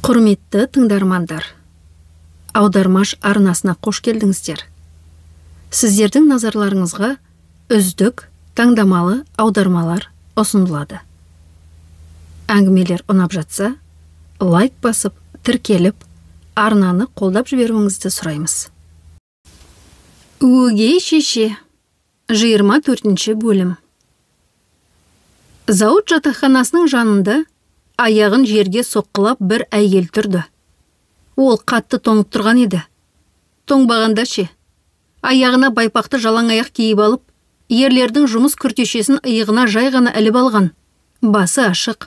Құрметті тыңдармандар, аудармаш арнасына қош келдіңіздер. Сіздердің назарларыңызға үздік таңдамалы аудармалар ұсынылады. Әңгімелер ұнап жатса, лайк басып, тіркеліп, арнаны қолдап жіберуіңізді сұраймыз. Өгей шеше, 24-ші бөлім. Зауыт жатақханасының жанында аяғын жерге соққылап бір әйел тұрды. Ол қатты тоңып тұрған еді. Тоңбағанда ше, аяғына байпақты жалаң аяқ киіп алып, ерлердің жұмыс күртешесін иығына жай ғана іліп алған, басы ашық.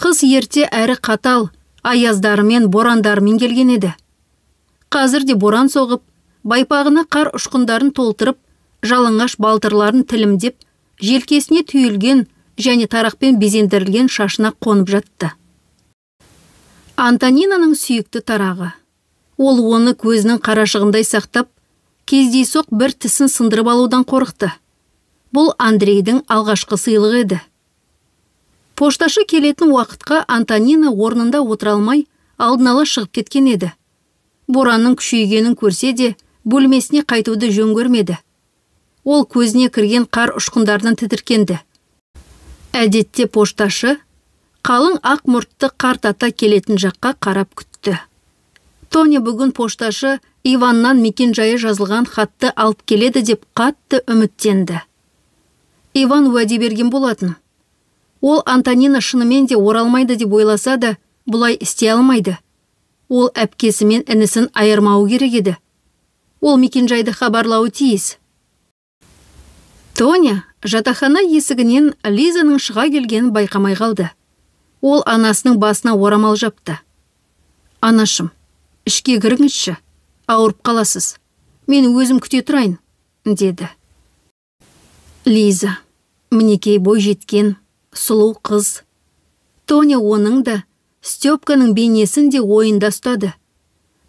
Қыс ерте әрі қатал, аяздарымен, борандарымен келген еді. Қазір де боран соғып, байпағына қар ұшқындарын толтырып, жалаңаш балтырларын тілімдеп, желкесіне түйілген және тарақпен безендірілген шашына қонып жатты. Антонинаның сүйікті тарағы. Ол оны көзінің қарашығындай сақтап, кездейсоқ бір тісін сындырып алудан қорықты. Бұл Андрейдің алғашқы сыйлығы еді. Пошташы келетін уақытқа Антонина орнында отыра алмай, алдын ала шығып кеткен еді. Боранның күшейгенін көрсе де, бөлмесіне қайтуды жөн көрмеді. Ол көзіне кірген қар ұшқындарынан тітіркенді. Әдетте пошташы қалың ақ мұртты қарт ата келетін жаққа қарап күтті. Тоня бүгін пошташы Иваннан мекен-жайы жазылған хатты алып келеді деп қатты үміттенді. Иван уәде берген болатын. Ол Антонина шынымен де оралмайды деп ойласа да, бұлай істей алмайды. Ол әпкесі мен інісін айырмауы керек еді. Ол мекен-жайды хабарлауы тиіс. Тоня жатақхана есігінен Лизаның шыға келгенін байқамай қалды. Ол анасының басына орамал жапты. Анашым, ішке кіріңізші, ауырып қаласыз. Мен өзім күте тұрайын, деді. Лиза, мінекей бой жеткен, сұлу қыз. Тоня оның да Степканың бейнесін де ойында ұстады.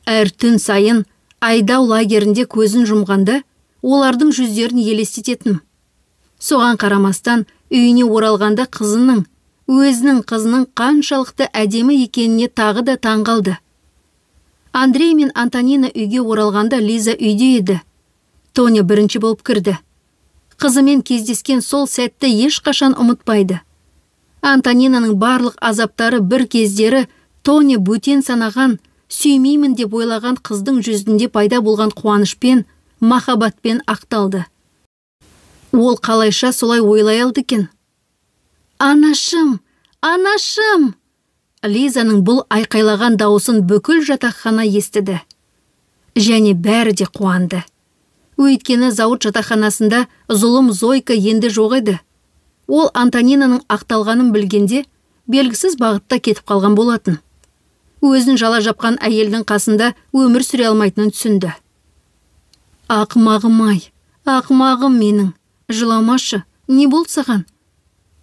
Әр түн сайын айдау лагерінде көзін жұмғанда, олардың жүздерін елестететін. Соған қарамастан үйіне оралғанда өзінің қызының қаншалықты әдемі екеніне тағы да таң қалды. Андрей мен Антонина үйге оралғанда Лиза үйде еді. Тоня бірінші болып кірді. Қызымен кездескен сол сәтті ешқашан ұмытпайды. Антонинаның барлық азаптары бір кездері Тоня бөтен санаған, сүймеймін деп ойлаған қыздың жүзінде пайда болған қуанышпен, махаббатпен ақталды. Ол қалайша солай ойлай алды екен? Анашым, анашым! Лизаның бұл айқайлаған дауысын бүкіл жатақхана естіді. Және бәрі де қуанды. Өйткені зауыт жатақханасында зұлым Зойка енді жоқ еді. Ол Антонинаның ақталғанын білгенде, белгісіз бағытта кетіп қалған болатын. Өзін жала жапқан әйелдің қасында өмір сүре алмайтынын түсінді. Ақмағым-ай, ақмағым менің, жыламашы, не болды саған?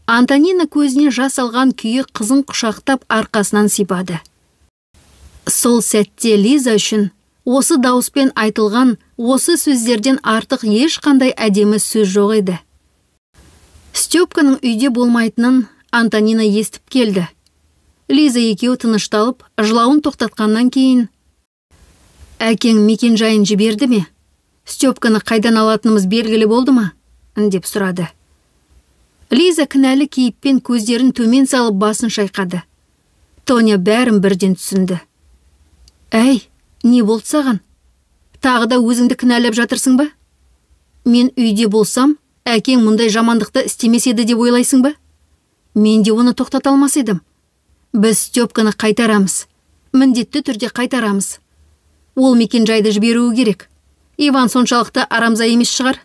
Антонина көзіне жас алған күйі қызын құшақтап арқасынан сипады. Сол сәтте Лиза үшін осы дауыспен айтылған осы сөздерден артық ешқандай әдемі сөз жоқ еді. Степканың үйде болмайтынын Антонина естіп келді. Лиза екеуі тынышталып, жылауын тоқтатқаннан кейін: «Әкең мекен-жайын жіберді ме? Степканы қайдан алатынымыз белгілі болды ма?» деп сұрады. Лиза кінәлі кейіппен көздерін төмен салып басын шайқады. Тоня бәрін бірден түсінді. «Әй, не болды саған? Тағы да өзіңді кінәлап жатырсың ба? Мен үйде болсам, әкең мұндай жамандықты істемес еді деп ойлайсың ба? Мен де оны тоқтата алмас едім. Біз Степканы қайтарамыз. Міндетті түрде қайтарамыз. Ол мекен-жайды жіберуі керек. Иван соншалықты арамза емес шығар».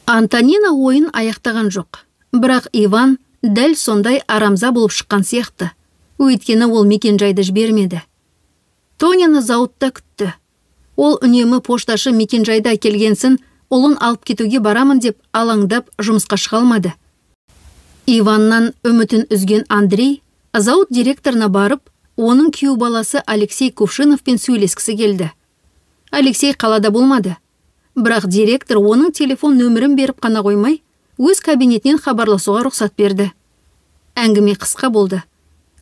Антонина ойын аяқтаған жоқ. Бірақ Иван дәл сондай арамза болып шыққан сияқты. Өйткені ол мекен-жайды жібермеді. Тоняны зауытта күтті. Ол үнемі пошташы мекен-жайда келгенсін, ұлын алып кетуге барамын деп алаңдап жұмысқа шыға алмады. Иваннан үмітін үзген Андрей зауыт директорына барып, оның күйеу баласы Алексей Кувшиновпен сөйлескісі келді. Алексей қалада болмады. Бірақ директор оның телефон нөмірін беріп қана қоймай, өз кабинетінен хабарласуға рұқсат берді. Әңгіме қысқа болды.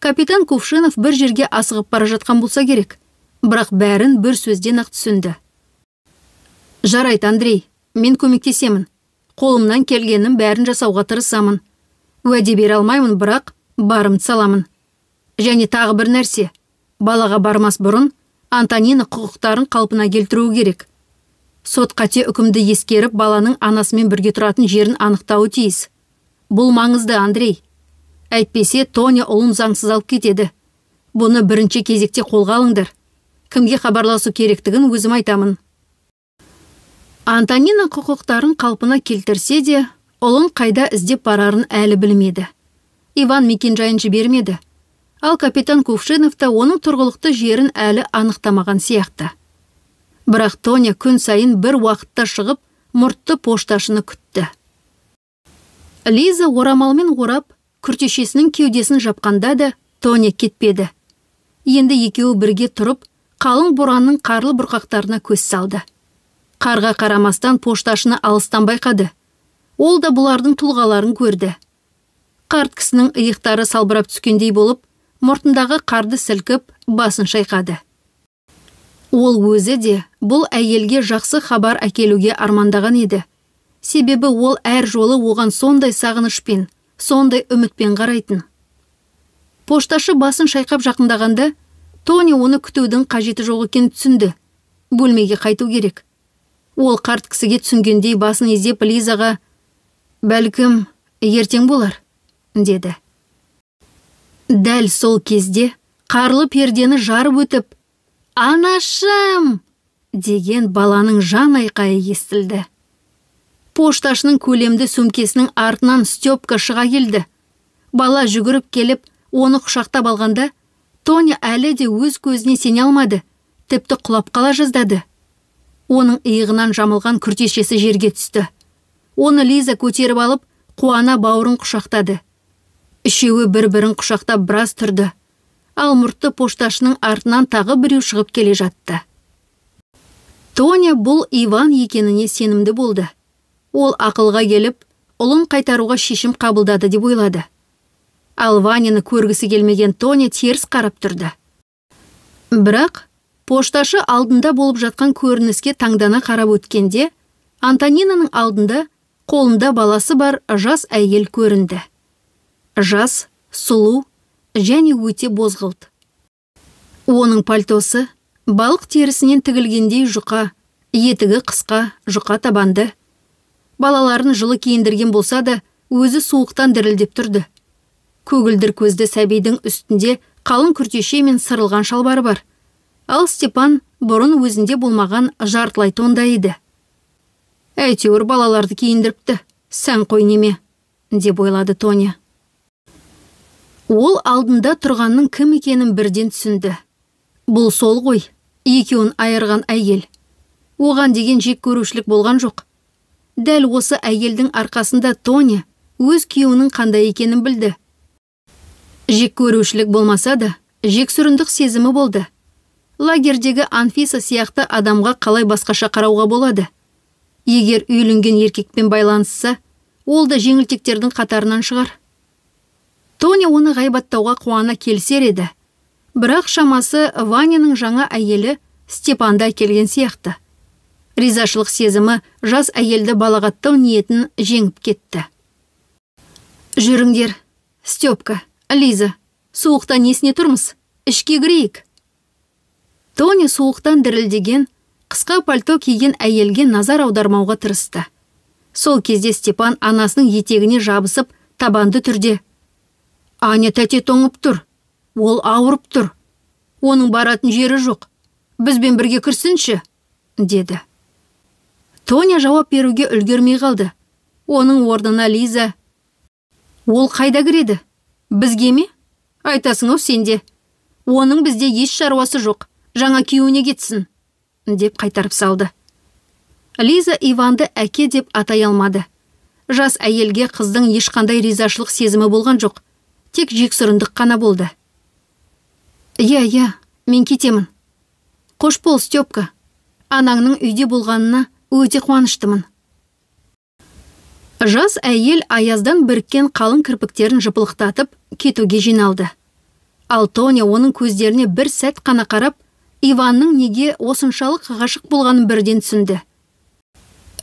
Капитан Кувшинов бір жерге асығып бара жатқан болса керек, бірақ бәрін бір сөзден ақ түсінді. Жарайды, Андрей, мен көмектесемін. Қолымнан келгенім бәрін жасауға тырысамын. Уәде бере алмаймын, бірақ барымды саламын. Және тағы бір нәрсе, балаға бармас бұрын Антонина құқықтарын қалпына келтіруі керек. Сот қате үкімді ескеріп, баланың анасымен бірге тұратын жерін анықтауы тиіс. Бұл маңызды, Андрей. Әйтпесе Тоня ұлын заңсыз алып кетеді. Бұны бірінші кезекте қолға алыңдар. Кімге хабарласу керектігін өзім айтамын. Антонина құқықтарын қалпына келтірсе де, ұлын қайда іздеп барарын әлі білмеді. Иван мекенжайын жібермеді. Ал капитан Кувшинов та оның тұрғылықты жерін әлі анықтамаған сияқты. Бірақ Тоня күн сайын бір уақытта шығып, мұртты пошташыны күтті. Лиза орамалмен орап, күртешесінің кеудесін жапқанда да Тоня кетпеді. Енді екеуі бірге тұрып, қалың боранның қарлы бұрқақтарына көз салды. Қарға қарамастан пошташыны алыстан байқады. Ол да бұлардың тұлғаларын көрді. Қарт кісінің иықтары салбырап түскендей болып, мұртындағы қарды сілкіп, басын шайқады. Ол өзі де бұл әйелге жақсы хабар әкелуге армандаған еді. Себебі ол әр жолы оған сондай сағынышпен, сондай үмітпен қарайтын. Пошташы басын шайқап жақындағанда, Тони оны күтудің қажеті жоқ екенін түсінді. Бөлмеге қайту керек. Ол қарт кісіге түсінгендей басын изеп Лизаға, «Бәлкім, ертең болар», деді. Дәл сол кезде қарлы пердені жарып өтіп, «Анашым!» деген баланың жан айқайы естілді. Пошташының көлемді сөмкесінің артынан Степка шыға келді. Бала жүгіріп келіп, оны құшақтап алғанда, Тоня әлі де өз көзіне сене алмады, тіпті құлап қала жаздады. Оның иығынан жамылған күртешесі жерге түсті. Оны Лиза көтеріп алып, қуана бауырын құшақтады. Үшеуі бір-бірін құшақтап біраз тұрды. Ал мұртты пошташының артынан тағы біреу шығып келе жатты. Тоня бұл Иван екеніне сенімді болды. Ол ақылға келіп, ұлын қайтаруға шешім қабылдады деп ойлады. Ал Ваняны көргісі келмеген Тоня теріс қарап тұрды. Бірақ пошташы алдында болып жатқан көрініске таңдана қарап өткенде, Антонинаның алдында қолында баласы бар жас әйел көрінді. Жас, сұлу және өте бозғылт. Оның пальтосы балық терісінен тігілгендей жұқа, етігі қысқа, жұқа табанды. Балаларын жылы киіндірген болса да, өзі суықтан дірілдеп тұрды. Көгілдір көзді сәбидің үстінде қалың күртеше мен сырылған шалбары бар. Ал Степан бұрын өзінде болмаған жартылай тонда еді. Әйтеуір балаларды киіндіріпті, сән қой неме, деп ойлады Тоня. Ол алдында тұрғанның кім екенін бірден түсінді. Бұл сол ғой, екеуін айырған әйел. Оған деген жек көрушілік болған жоқ. Дәл осы әйелдің арқасында Тоня өз күйеуінің қандай екенін білді. Жек көрушілік болмаса да, жек сүріндік сезімі болды. Лагердегі Анфиса сияқты адамға қалай басқаша қарауға болады? Егер үйленген еркекпен байланысса, ол да жеңілтектердің қатарынан шығар. Тоня оны ғайбаттауға қуана келсер еді. Бірақ шамасы Ваняның жаңа әйелі Степанда келген сияқты. Ризашылық сезімі жас әйелді балағаттау ниетін жеңіп кетті. Жүріңдер, Степка, Лиза, суықта несіне тұрмыз? Ішке кірейік. Тоня суықтан дірілдеген, қысқа пальто киген әйелге назар аудармауға тырысты. Сол кезде Степан анасының етегіне жабысып, табанды түрде: «Аня тәте тоңып тұр. Ол ауырып тұр. Оның баратын жері жоқ. Бізбен бірге кірсінші», деді. Тоня жауап беруге үлгермей қалды. Оның орнына Лиза: «Ол қайда кіреді? Бізге ме? Айтасың сенде. Оның бізде еш шаруасы жоқ. Жаңа күйеуіне кетсін», деп қайтарып салды. Лиза Иванды әке деп атай алмады. Жас әйелге қыздың ешқандай ризашылық сезімі болған жоқ. Тек жексұрындық қана болды. «Иә, мен кетемін. Қош бол, Степка. Анаңның үйде болғанына өте қуаныштымын». Жас әйел аяздан біріккен қалың кірпіктерін жыпылықтатып кетуге жиналды. Ал Тоня оның көздеріне бір сәт қана қарап, Иванның неге осыншалық ғашық болғанын бірден түсінді.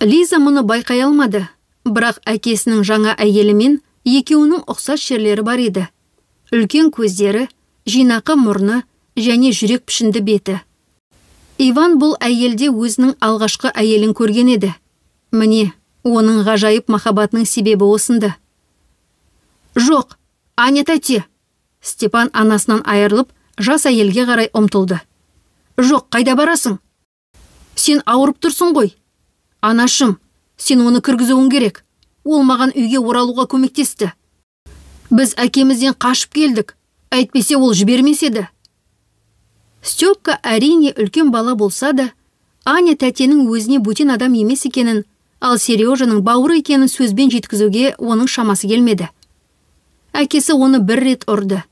Лиза мұны байқай алмады, бірақ әкесінің жаңа әйелімен екеуінің ұқсас жерлері бар еді. Үлкен көздері, жинақы мұрны және жүрек пішінді беті. Иван бұл әйелде өзінің алғашқы әйелін көрген еді. Міне, оның ғажайып махаббатының себебі осында. Жоқ, Аня тәте. Степан анасынан айырылып, жас әйелге қарай ұмтылды. Жоқ, қайда барасың? Сен ауырып тұрсың ғой. Анашым, сен оны кіргізуің керек. Ол маған үйге оралуға көмектесті. Біз әкемізден қашып келдік. Әйтпесе ол жібермес еді. Степка әрине үлкен бала болса да, Аня тәтенің өзіне бөтен адам емес екенін, ал Сережаның бауыры екенін сөзбен жеткізуге оның шамасы келмеді. Әкесі оны бір рет ұрды.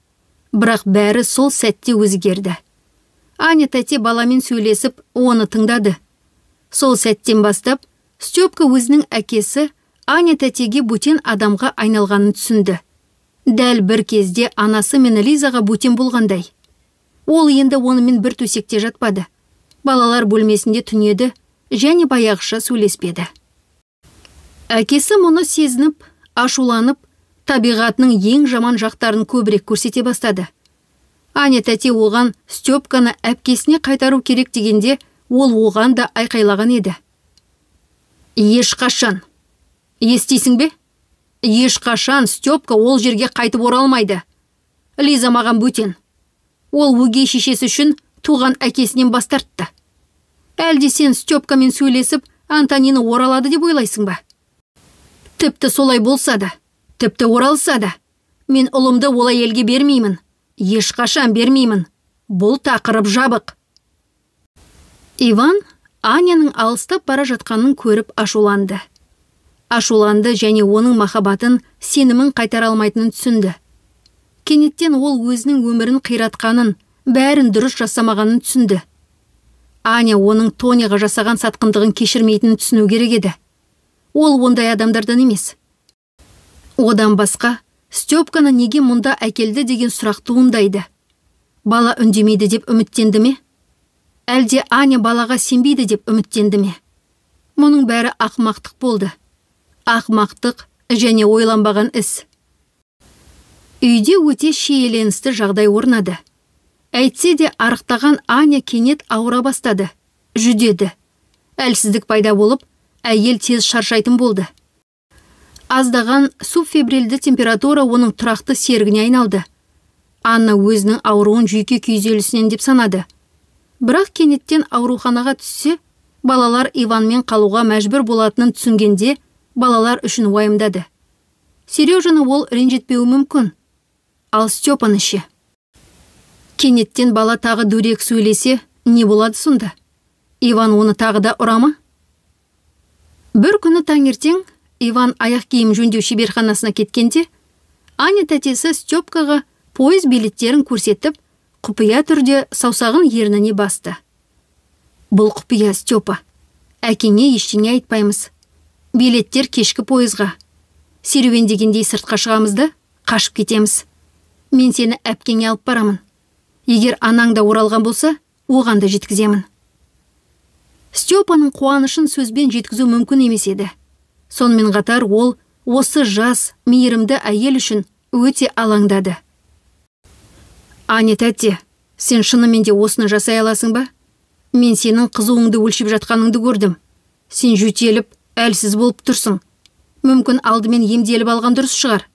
Бірақ бәрі сол сәтте өзгерді. Аня тәте баламен сөйлесіп, оны тыңдады. Сол сәттен бастап, Степка өзінің әкесі Аня тәтеге бөтен адамға айналғанын түсінді. Дәл бір кезде анасы мен Лизаға бөтен болғандай. Ол енді онымен бір төсекте жатпады. Балалар бөлмесінде түнеді және баяғыша сөйлеспеді. Әкесі мұны сезініп, ашуланып, табиғатының ең жаман жақтарын көбірек көрсете бастады. Аня тәте оған Степканы әпкесіне қайтару керек дегенде, ол оған да айқайлаған еді. Ешқашан. Естисің бе? Ешқашан Степка ол жерге қайтып оралмайды. Лиза маған бөтен. Ол өгей шешесі үшін туған әкесінен бас тартты. Әлде сен Степкамен сөйлесіп, Антонина оралады деп ойлайсың ба? Тіпті солай болса да, тіпті оралса да, мен ұлымды олай елге бермеймін. Ешқашан бермеймін. Бұл тақырып жабық. Иван Аняның алыстап бара жатқанын көріп ашуланды. Ашуланды және оның махаббатын, сенімін қайтара алмайтынын түсінді. Кенеттен ол өзінің өмірін қиратқанын, бәрін дұрыс жасамағанын түсінді. Аня оның Тоняға жасаған сатқындығын кешірмейтінін түсіну керек еді. Ол ондай адамдардан емес. Одан басқа, Степканы неге мұнда әкелді деген сұрақ туындайды. Бала үндемейді деп үміттенді ме? Әлде Аня балаға сенбейді деп үміттенді ме? Мұның бәрі ақымақтық болды. Ақымақтық және ойланбаған іс. Үйде өте шиеленісті жағдай орнады. Әйтсе де арықтаған Аня кенет ауыра бастады. Жүдеді. Әлсіздік пайда болып, әйел тез шаршайтын болды. Аздаған субфебрильді температура оның тұрақты серігіне айналды. Анна өзінің ауруын жүйке күйзелісінен деп санады. Бірақ кенеттен ауруханаға түссе, балалар Иванмен қалуға мәжбүр болатынын түсінгенде, балалар үшін уайымдады. Сережаны ол ренжітпеуі мүмкін. Ал Степаны ше? Кенеттен бала тағы дөрекі сөйлесе, не болады сонда? Иван оны тағы да ұра ма? Бір күні таңертең Иван аяқ киім жөндеу шеберханасына кеткенде, Аня тәтесі Степкаға пойыз билеттерін көрсетіп, құпия түрде саусағын ерніне басты. Бұл құпия, Степа. Әкеңе ештеңе айтпаймыз. Билеттер кешкі пойызға. Серуендегендей сыртқа шығамызды, қашып кетеміз. Мен сені әпкеңе алып барамын. Егер анаң да оралған болса, оған да жеткіземін. Степаның қуанышын сөзбен жеткізу мүмкін емес еді. Сонымен қатар ол осы жас, мейірімді әйел үшін өте алаңдады. Аня тәте, сен шынымен де осыны жасай аласың ба? Мен сенің қызуыңды өлшеп жатқаныңды көрдім. Сен жөтеліп, әлсіз болып тұрсың. Мүмкін алдымен емделіп алған дұрыс шығар.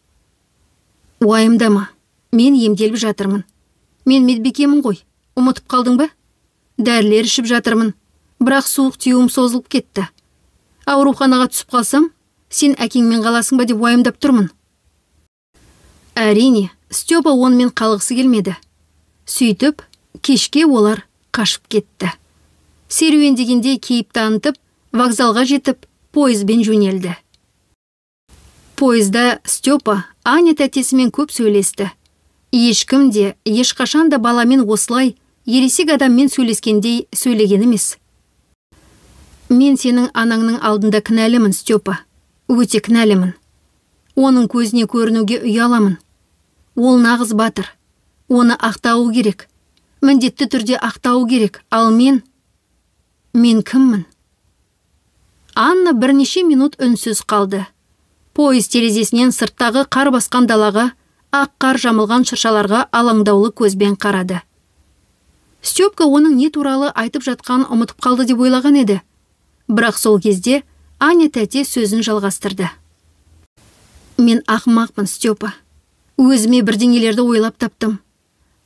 Уайымдама, мен емделіп жатырмын. Мен медбикемін ғой, ұмытып қалдың ба? Дәрілер ішіп жатырмын, бірақ суық тиюім созылып кетті. Ауруханаға түсіп қалсам, сен әкеңмен қаласың ба деп уайымдап тұрмын. Әрине, Степа онымен қалғысы келмеді. Сөйтіп, кешке олар қашып кетті. Серуендегенде кейіп танытып, вокзалға жетіп, пойызбен жөнелді. Пойызда Степа Аня тәтесімен көп сөйлесті. Ешкім де, ешқашан да баламен осылай, ересек адаммен сөйлескендей сөйлеген емес. Мен сенің анаңның алдында кінәлімін, Степа. Өте кінәлімін. Оның көзіне көрінуге ұяламын. Ол нағыз батыр. Оны ақтауы керек. Міндетті түрде ақтауы керек. Ал мен кіммін? Анна бірнеше минут үнсіз қалды. Пойыз терезесінен сырттағы қар басқан далаға, ақ қар жамылған шыршаларға алаңдаулы көзбен қарады. Степка оның не туралы айтып жатқанын ұмытып қалды деп ойлаған еді. Бірақ сол кезде Аня тәте сөзін жалғастырды. Мен ақымақпын, Степа. Өзіме бірдеңелерді ойлап таптым.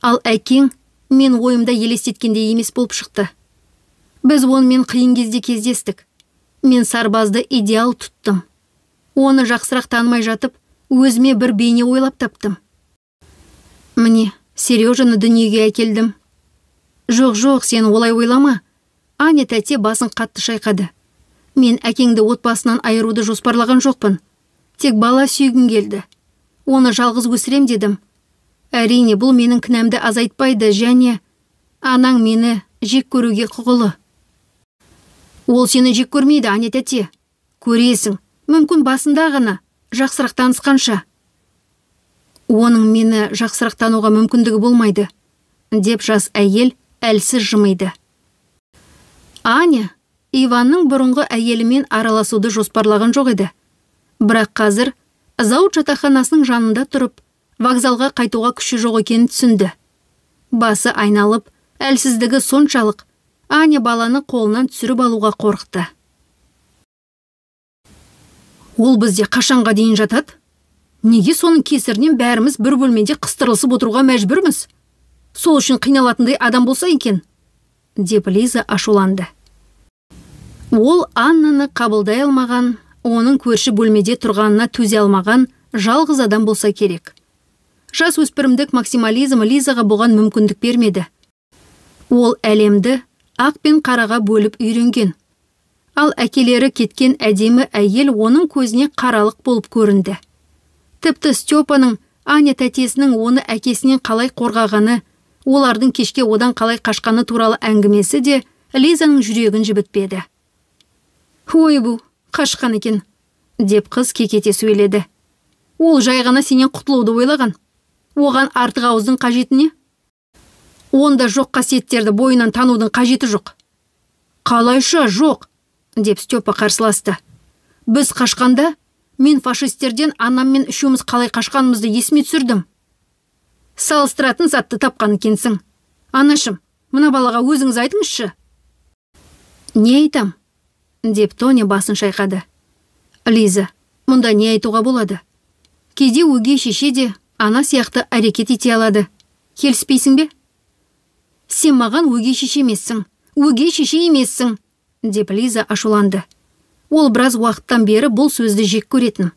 Ал әкең мен ойымда елестеткендей емес болып шықты. Біз онымен қиын кезде кездестік. Мен сарбазды идеал тұттым. Оны жақсырақ танымай жатып, өзіме бір бейне ойлап таптым. Міне, Сережаны дүниеге әкелдім. Жоқ, сен олай ойлама. Аня тәте басын қатты шайқады. Мен әкеңді отбасынан айыруды жоспарлаған жоқпын. Тек бала сүйгім келді. Оны жалғыз өсірем дедім. Әрине, бұл менің кінәмді азайтпайды, және анаң мені жек көруге құқылы. Ол сені жек көрмейді, Аня тәте. Көресің, мүмкін басында ғана, жақсырақ танысқанша. Оның мені жақсырақ тануға мүмкіндігі болмайды, деп жас әйел әлсіз жымиды. Аня Иванның бұрынғы әйелімен араласуды жоспарлаған жоқ еді. Бірақ қазір зауыт жатақханасының жанында тұрып, вокзалға қайтуға күші жоқ екенін түсінді. Басы айналып, әлсіздігі соншалық, Аня баланы қолынан түсіріп алуға қорықты. Ол бізде қашанға дейін жатады? Неге соның кесірінен бәріміз бір бөлмеде қыстырылысып отыруға мәжбүрміз? Сол үшін қиналатындай адам болса екен, деп Лиза ашуланды. Ол Аннаны қабылдай алмаған, оның көрші бөлмеде тұрғанына төзе алмаған жалғыз адам болса керек. Жас өспірімдік максимализм Лизаға бұған мүмкіндік бермеді. Ол әлемді ақ пен қараға бөліп үйренген. Ал әкелері кеткен әдемі әйел оның көзіне қаралық болып көрінді. Тіпті Степаның Аня тәтесінің оны әкесінен қалай қорғағаны, олардың кешке одан қалай қашқаны туралы әңгімесі де Лизаның жүрегін жібітпеді. Ой бұл, қашқан екен, деп қыз кекете сөйледі. Ол жай ғана сенен құтылуды ойлаған. Оған артық ауыздың қажеті не? Онда жоқ қасиеттерді бойынан танудың қажеті жоқ. Қалайша жоқ, деп Степа қарсыласты. Біз қашқанда, мен фашистерден анаммен үшеуміз қалай қашқанымызды есіме түсірдім. Салыстыратын затты тапқан екенсің. Анашым, мына балаға өзіңіз айтыңызшы. Не айтам? Деп Тоня басын шайқады. Лиза, мұнда не айтуға болады? Кейде өгей шеше де ана сияқты әрекет ете алады. Келіспейсің бе? Сен маған өгей шеше емессің, өгей шеше емессің, деп Лиза ашуланды. Ол біраз уақыттан бері бұл сөзді жек көретін.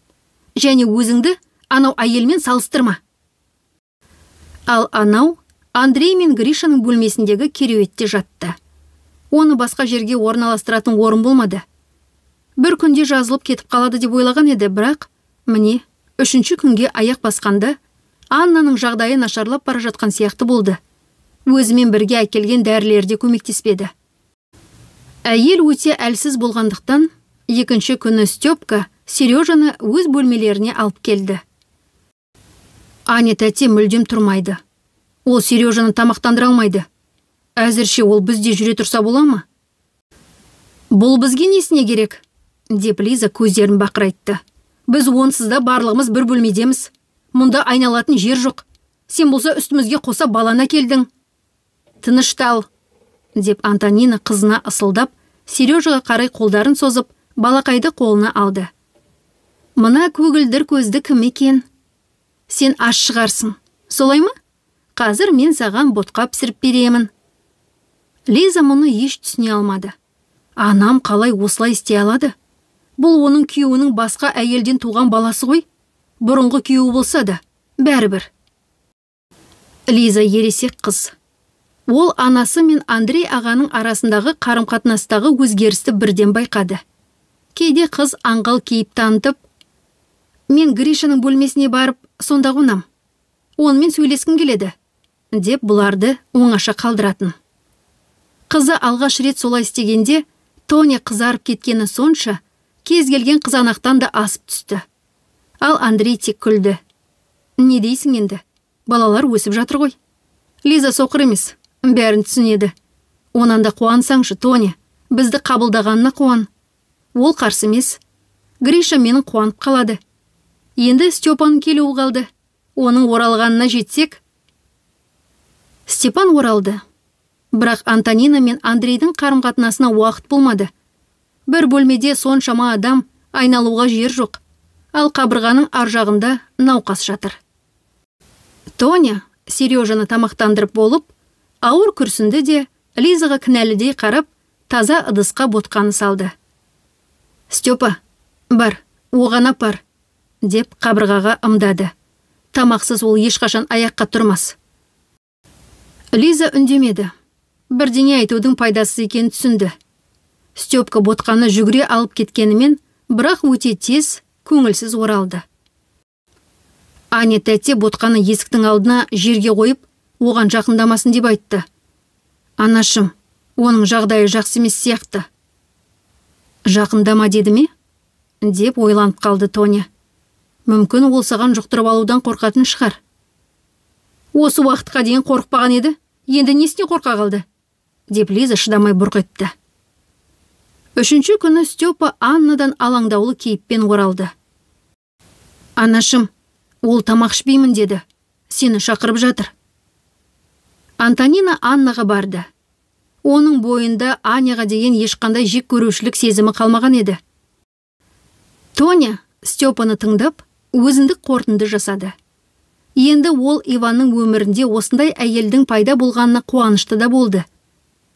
Және өзіңді анау әйелмен салыстырма. Ал анау Андрей мен Гришаның бөлмесіндегі кереуетте жатты. Оны басқа жерге орналастыратын орын болмады. Бір күнде жазылып кетіп қалады деп ойлаған еді, бірақ міне, 3-ші күнге аяқ басқанда Аннаның жағдайы нашарлап бара жатқан сияқты болды. Өзімен бірге әкелген дәрілер де көмектеспеді. Әйел өте әлсіз болғандықтан, 2-ші күні Степка Сережаны өз бөлмелеріне алып келді. Аня тәте мүлдем тұрмайды. Ол Сережаны тамақтандыра алмайды. Әзірше ол бізде жүре тұрса бола ма? Бұл бізге несіне керек? Деп Лиза көздерін бақырайтты. Біз онсызда барлығымыз бір бөлмедеміз. Мұнда айналатын жер жоқ. Сен болса үстімізге қоса баланы келдің. Тыныштал, деп Антонина қызына ысылдап, Сережаға қарай қолдарын созып, балақайды қолына алды. Мына көгілдір көзді кім екен? Сен аш шығарсың, солай ма? Қазір мен саған ботқа пісіріп беремін. Лиза мұны еш түсіне алмады. Анам қалай осылай істей алады? Бұл оның күйеуінің басқа әйелден туған баласы ғой. Бұрынғы күйеуі болса да, бәрібір. Лиза ересек қыз. Ол анасы мен Андрей ағаның арасындағы қарым-қатынастағы өзгерісті бірден байқады. Кейде қыз аңғал кейіп танытып, мен Гришаның бөлмесіне барып, сонда қонам. Онымен сөйлескім келеді, деп бұларды оңаша қалдыратын. Қызы алғаш рет солай істегенде, Тоня қызарып кеткені сонша, кез келген қызанақтан да асып түсті. Ал Андрей тек күлді. Не дейсің енді? Балалар өсіп жатыр ғой. Лиза соқыр емес, бәрін түсінеді. Онан да қуансаңшы, Тоня, бізді қабылдағанына қуан. Ол қарсы емес. Гриша менің қуанып қалады. Енді Степан келуі қалды. Оның оралғанына жетсек. Степан оралды. Бірақ Антонина мен Андрейдің қарым-қатынасына уақыт болмады. Бір бөлмеде соншама адам, айналуға жер жоқ. Ал қабырғаның ар жағында науқас жатыр. Тоня Сережаны тамақтандырып болып, ауыр күрсінді де, Лизаға кінәлідей қарап, таза ыдысқа ботқаны салды. Степа, бар, оған апар, деп қабырғаға ымдады. Тамақсыз ол ешқашан аяққа тұрмас. Лиза үндемеді. Бірдеңе айтудың пайдасыз екенін түсінді. Степка ботқаны жүгіре алып кеткенімен, бірақ өте тез, көңілсіз оралды. Аня тәтте ботқаны есіктің алдына жерге қойып, оған жақындамасын деп айтты. Анашым, оның жағдайы жақсы емес сияқты. Жақындама деді ме? Деп ойланып қалды Тоня. Мүмкін ол саған жұқтырып алудан қорқатын шығар. Осы уақытқа дейін қорықпаған еді, енді несіне қорқа қалды? Деп Лиза шыдамай бұрқ етті. Үшінші күні Степа Аннадан алаңдаулы кейіппен оралды. Анашым, ол тамақ ішпеймін деді. Сені шақырып жатыр. Антонина Аннаға барды. Оның бойында Аняға деген ешқандай жек көрушілік сезімі қалмаған еді. Тоня Степаны тыңдап, өзіндік қорытынды жасады. Енді ол Иванның өмірінде осындай әйелдің пайда болғанына қуанышты да болды.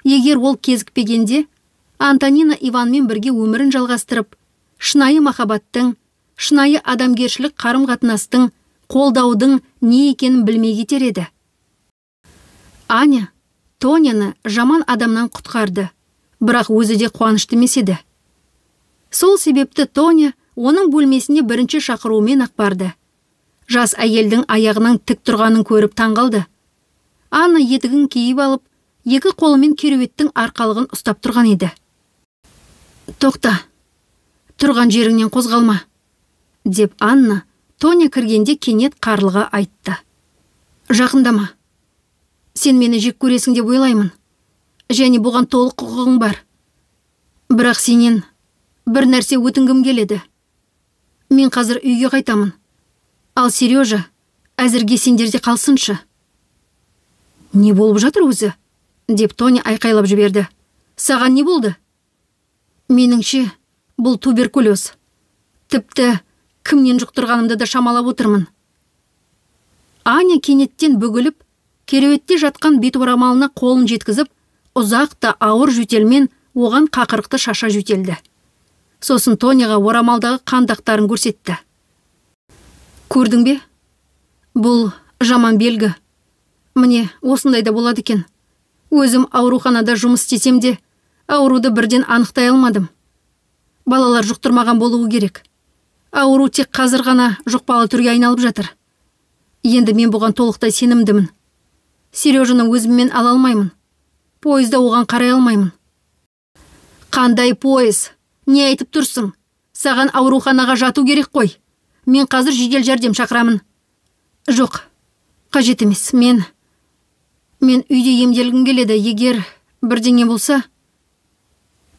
Егер ол кезікпегенде, Антонина Иванмен бірге өмірін жалғастырып, шынайы махаббаттың, шынайы адамгершілік қарым-қатынастың, қолдаудың не екенін білмей кетер еді. Аня Тоняны жаман адамнан құтқарды, бірақ өзі де қуанышты емес еді. Сол себепті Тоня оның бөлмесіне бірінші шақыруымен ақ барды. Жас әйелдің аяғының тік тұрғанын көріп таңғалды. Анна етігін киіп алып, екі қолымен кереуеттің арқалығын ұстап тұрған еді. Тоқта, тұрған жеріңнен қозғалма, деп Анна Тоня кіргенде кенет қарлыға айтты. Жақындама. Сен мені жек көресің деп ойлаймын. Және бұған толық құқығың бар. Бірақ сенен бір нәрсе өтінгім келеді. Мен қазір үйге қайтамын. Ал Сережа әзірге сендерде қалсыншы. Не болып жатыр өзі? Деп Тоня айқайлап жіберді. Саған не болды? Меніңше, бұл туберкулез. Тіпті кімнен жұқтырғанымды да шамалап отырмын. Аня кенеттен бүгіліп, кереуетте жатқан бет орамалына қолын жеткізіп, ұзақ та ауыр жөтелмен оған қақырықты шаша жөтелді. Сосын Тоняға орамалдағы қандақтарын көрсетті. Көрдің бе? Бұл жаман белгі. Міне, осындай да болады екен. Өзім ауруханада жұмыс істесем де, ауруды бірден анықтай алмадым. Балалар жұқтырмаған болуы керек. Ауру тек қазір ғана жұқпалы түрге айналып жатыр. Енді мен бұған толықтай сенімдімін. Сережаны өзіммен ала алмаймын. Пойызда оған қарай алмаймын. Қандай пойыз? Не айтып тұрсың? Саған ауруханаға жату керек қой. Мен қазір жедел жәрдем шақырамын. Жоқ, қажет емес. Мен үйде емделгім келеді. Егер бірдеңе болса.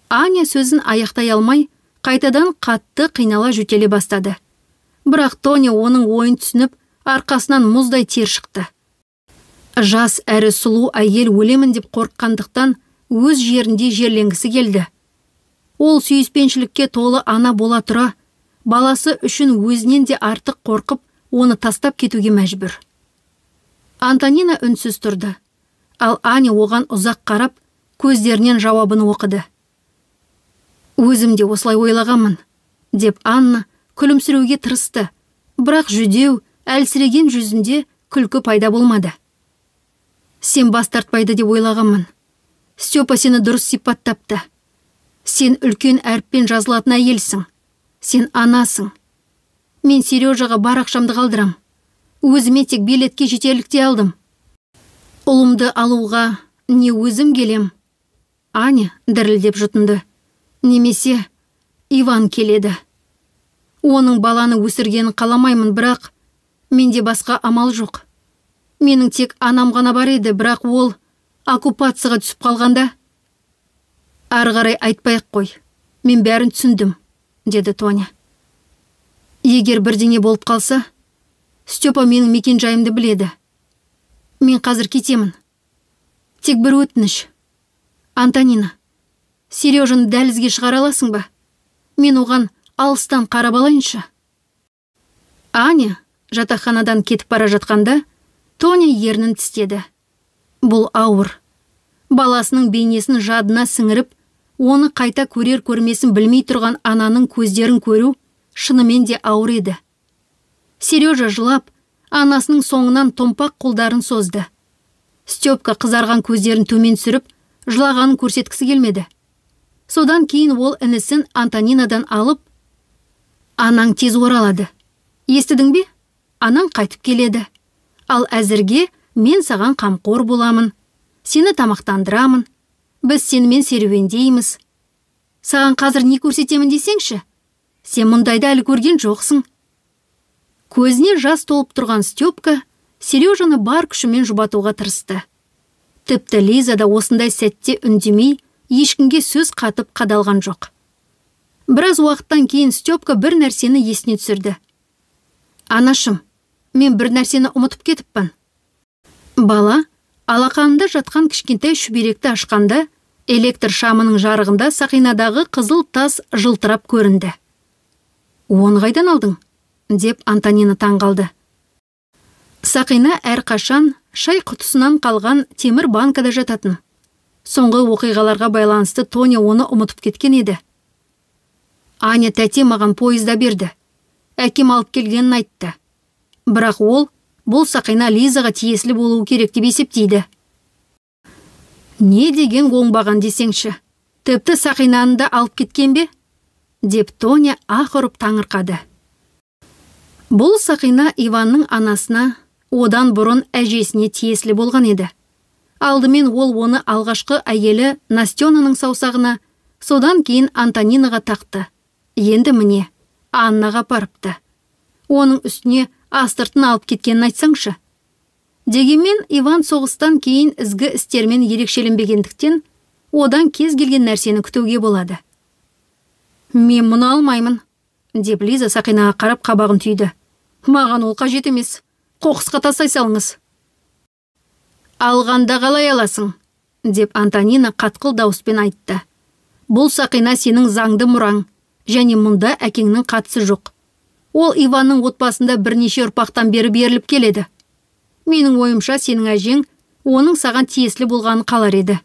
Аня сөзін аяқтай алмай, қайтадан қатты қинала жөтеле бастады. Бірақ Тоня оның ойын түсініп, арқасынан мұздай тер шықты. Жас әрі сұлу әйел өлемін деп қорыққандықтан өз жерінде жерленгісі келді. Ол сүйіспеншілікке толы ана бола тұра, баласы үшін өзінен де артық қорқып, оны тастап кетуге мәжбүр. Антонина үнсіз тұрды. Ал Аня оған ұзақ қарап, көздерінен жауабын оқыды. Өзім де осылай ойлағанмын, деп Анна күлімсіреуге тырысты, бірақ жүдеу, әлсіреген жүзінде күлкі пайда болмады. Сен бас тартпайды деп ойлағанмын. Степа сені дұрыс сипаттапты. Сен үлкен әріппен жазылатын әйелсің. Сен анасың. Мен Сережаға бар ақшамды қалдырам. Өзіме тек билетке жетерлікте алдым. Ұлымды алуға не өзім келем. Аня дірілдеп жұтынды. Немесе Иван келеді. Оның баланы өсіргенін қаламаймын, бірақ менде басқа амал жоқ. Менің тек анам ғана бар еді, бірақ ол оккупацияға түсіп қалғанда. Ары қарай айтпайық қой. Мен бәрін түсіндім, деді Тоня. Егер бірдеңе болып қалса, Степа менің мекен жайымды біледі. Мен қазір кетемін. Тек бір өтініш. Антонина, Сережаны дәлізге шығара аласың ба? Мен оған алыстан қарап алайыншы. Аня жатақханадан кетіп бара жатқанда, Тоня ернін тістеді. Бұл ауыр. Баласының бейнесін жадына сіңіріп, оны қайта көрер-көрмесін білмей тұрған ананың көздерін көру шынымен де ауыр еді. Сережа жылап, анасының соңынан томпақ қолдарын созды. Степка қызарған көздерін төмен сүріп, жылағанын көрсеткісі келмеді. Содан кейін ол інісін Антонинадан алып, анаң тез оралады. Естідің бе? Анаң қайтып келеді. Ал әзірге мен саған қамқор боламын. Сені тамақтандырамын. Біз сенімен серуендейміз. Саған қазір не көрсетемін десеңші? Сен мұндайды әлі көрген жоқсың. Көзіне жас толып тұрған Степка Сережаны бар күшімен жұбатуға тырысты. Тіпті Лиза да осындай сәтте үндемей, ешкімге сөз қатып қадалған жоқ. Біраз уақыттан кейін Степка бір нәрсені есіне түсірді. Анашым, мен бір нәрсені ұмытып кетіппін. Бала алақанында жатқан кішкентай шүберекті ашқанда, электр шамының жарығында сақинадағы қызыл тас жылтырап көрінді. Оны қайдан алдың? Деп Антонина таңғалды. Сақина әрқашан шай құтысынан қалған темір банкада жататын. Соңғы оқиғаларға байланысты Тоня оны ұмытып кеткен еді. Аня тәте маған пойызда берді. Әкем алып келгенін айтты. Бірақ ол, бұл сақина Лизаға тиесілі болуы керек деп есептейді. Не деген оңбаған десеңші? Тіпті сақинаны да алып кеткен бе? Деп Тоня аһ ұрып таңырқады. Бұл сақина Иванның анасына, одан бұрын әжесіне тиесілі болған еді. Алдымен ол оны алғашқы әйелі Настенаның саусағына, содан кейін Антонинаға тақты. Енді міне, Аннаға апарыпты. Оның үстіне астыртын алып кеткенін айтсаңшы. Дегенмен Иван соғыстан кейін ізгі істермен ерекшеленбегендіктен, одан кез келген нәрсені күтуге болады. Мен мұны алмаймын, деп Лиза сақинаға қарап қабағын түйді. Маған ол қажет емес. Қоқысқа тастай салыңыз. Алғанда қалай аласың? Деп Антонина қатқыл дауыспен айтты. Бұл сақина сенің заңды мұраң, және мұнда әкеңнің қатысы жоқ. Ол Иванның отбасында бірнеше ұрпақтан бері беріліп келеді. Менің ойымша сенің әжең оның саған тиесілі болғанын қалар еді.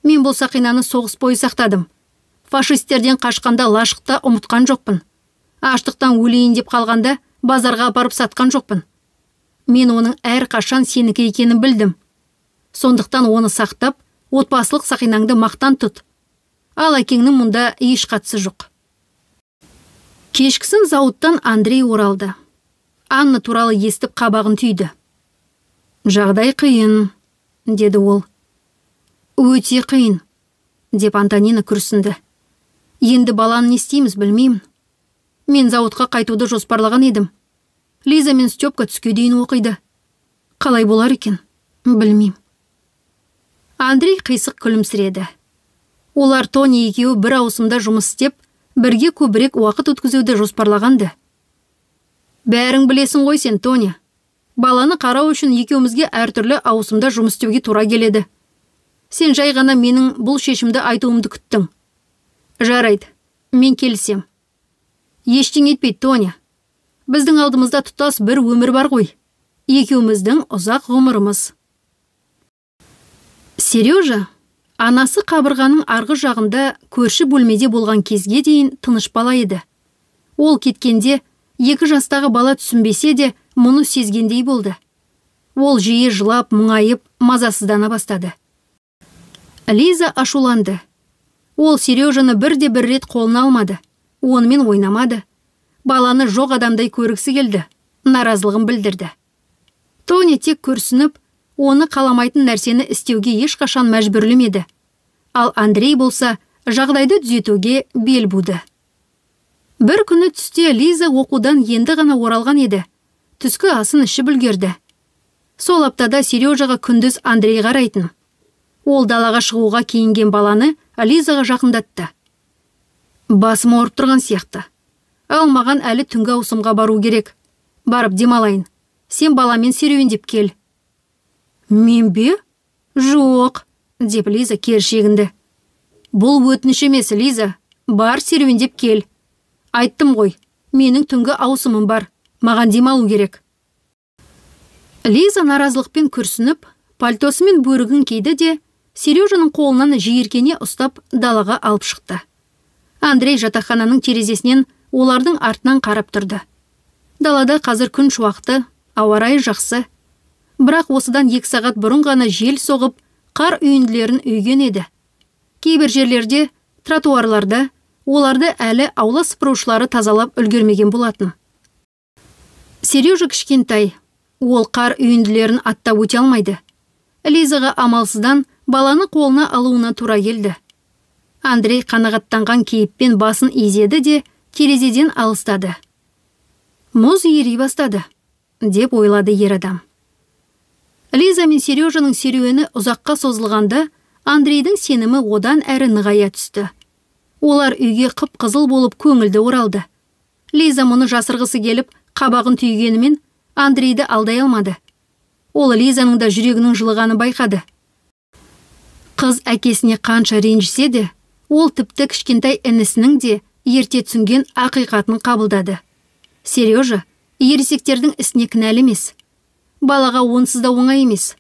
Мен бұл сақинаны соғыс бойы сақтадым. Фашистерден қашқанда лашықта ұмытқан жоқпын. Аштықтан өлейін деп қалғанда базарға апарып сатқан жоқпын. Мен оның әр қашан сенікі екенін білдім. Сондықтан оны сақтап, отбасылық сақинаңды мақтан тұт. Ал әкеңнің мұнда еш қатысы жоқ. Кешкісін зауыттан Андрей оралды. Анна туралы естіп қабағын түйді. Жағдай қиын, деді ол. Өте қиын, деп Антонина күрсінді. Енді баланы не істейміз білмеймін. Мен зауытқа қайтуды жоспарлаған едім. Лиза мен Степка түске дейін оқиды. Қалай болар екен? Білмеймін. Андрей қисық күлімсіреді. Олар Тони екеуі бір ауысымда жұмыс істеп, бірге көбірек уақыт өткізуді жоспарлағанды. Бәрің білесің ғой сен, Тоня. Баланы қарау үшін екеумізге әртүрлі ауысымда жұмыс істеуге тура келеді. Сен жай ғана менің бұл шешімді айтуымды күттің. Жарайды, мен келісем. Ештеңе етпейді, Тоня. Біздің алдымызда тұтас бір өмір бар ғой. Екеуміздің ұзақ ғұмырымыз. Сережа, анасы қабырғаның арғы жағында көрші бөлмеде болған кезге дейін тыныш бала еді. Ол кеткенде 2 жастағы бала түсінбесе де, мұны сезгендей болды. Ол жиі жылап, мұңайып, мазасыздана бастады. Лиза ашуланды. Ол Сережаны бірде-бір рет қолына алмады. Онымен ойнамады. Баланы жоқ адамдай көргісі келді. Наразылығын білдірді. Тоня тек көрсініп, оны қаламайтын нәрсені істеуге ешқашан мәжбүрлемеді. Ал Андрей болса, жағдайды түзетуге бел буды. Бір күні түсте Лиза оқудан енді ғана оралған еді. Түскі асын ішіп үлгерді. Сол аптада Сережаға күндіз Андрей қарайтын. Ол далаға шығуға киінген баланы Лизаға жақындатты. Басым ауырып тұрған сияқты. Ал маған әлі түнгі ауысымға бару керек. Барып демалайын. Сен баламен серуендеп кел. Мен бе? Жоқ, деп Лиза кершегінді. Бұл өтініш емес, Лиза. Бар серуендеп кел. Айттым ғой, менің түнгі ауысымым бар. Маған демалу керек. Лиза наразылықпен күрсініп, пальтосы мен бөрігін киді де, Сережаның қолынан жиіркене ұстап далаға алып шықты. Андрей жатақхананың терезесінен олардың артынан қарап тұрды. Далада қазір күн шуақты, ауа райы жақсы. Бірақ осыдан 2 сағат бұрын ғана жел соғып, қар үйінділерін үйген еді. Кейбір жерлерде, тротуарларда, оларды әлі аула сыпырушылары тазалап үлгермеген болатын. Сережа кішкентай, ол қар үйінділерін аттап өте алмайды. Лизаға амалсыздан баланы қолына алуына тура келді. Андрей қанағаттанған кейіппен басын изеді де терезеден алыстады. Мұз ери бастады, деп ойлады ер адам. Лиза мен Сережаның серуені ұзаққа созылғанда, Андрейдің сенімі одан әрі нығая түсті. Олар үйге қып-қызыл болып көңілді оралды. Лиза мұны жасырғысы келіп, қабағын түйгенімен Андрейді алдай алмады. Ол Лизаның да жүрегінің жылығаны байқады. Қыз әкесіне қанша ренжісе де, ол тіпті кішкентай інісінің де ерте түсінген ақиқатын қабылдады. Сережа ересектердің ісіне кінәлі емес. Балаға онсыз да оңай емес.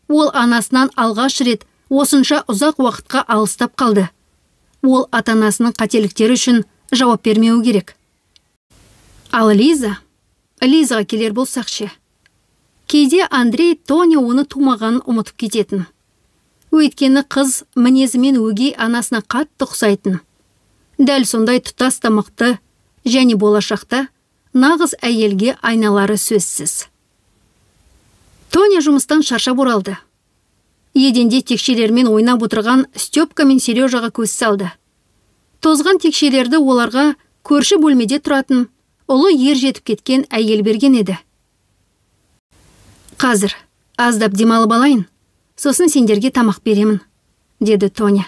Ол анасынан алғаш рет осынша ұзақ уақытқа алыстап қалды. Ол ата-анасының қателіктері үшін жауап бермеу керек. Ал Лизаға келер болсақ ше. Кейде Андрей Тоня оны тумағанын ұмытып кететін. Өйткені қыз мінезімен өгей анасына қатты ұқсайтын. Дәл сондай тұтас та мықты және болашақта нағыз әйелге айналары сөзсіз. Тоня жұмыстан шаршап оралды. Еденде текшелермен ойнап отырған Степка мен Сережаға көз салды. Тозған текшелерді оларға көрші бөлмеде тұратын ұлы ер жетіп кеткен әйел берген еді. Қазір аздап демалып алайын, сосын сендерге тамақ беремін, деді Тоня.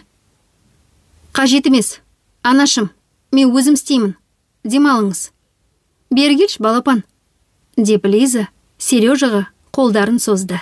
Қажет емес, анашым, мен өзім істеймін, демалыңыз. Бері келші балапан, деп Лиза Сережаға қолдарын созды.